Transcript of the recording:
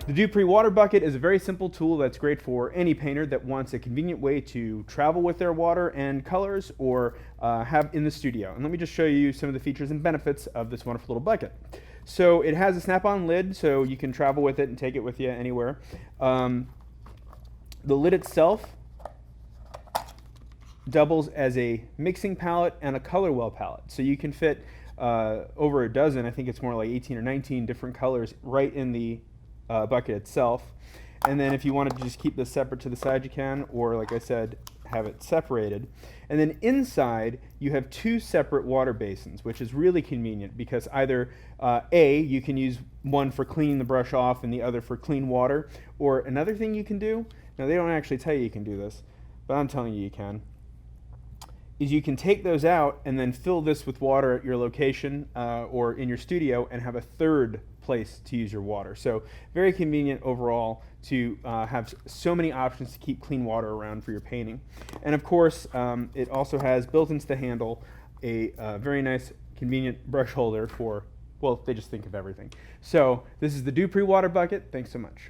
The Dupre Water Bucket is a very simple tool that's great for any painter that wants a convenient way to travel with their water and colors or have in the studio. And let me just show you some of the features and benefits of this wonderful little bucket. So it has a snap-on lid, so you can travel with it and take it with you anywhere. The lid itself doubles as a mixing palette and a color well palette. So you can fit over a dozen, I think it's more like 18 or 19 different colors right in the bucket itself. And then if you wanted to just keep this separate to the side, you can, or like I said, have it separated. And then inside you have two separate water basins, which is really convenient because either you can use one for cleaning the brush off and the other for clean water, or another thing you can do, now they don't actually tell you can do this, but I'm telling you can, is you can take those out and then fill this with water at your location or in your studio and have a third place to use your water. So very convenient overall to have so many options to keep clean water around for your painting. And of course, it also has built into the handle a very nice convenient brush holder for, well, they just think of everything. So this is the Dupre Water Bucket. Thanks so much.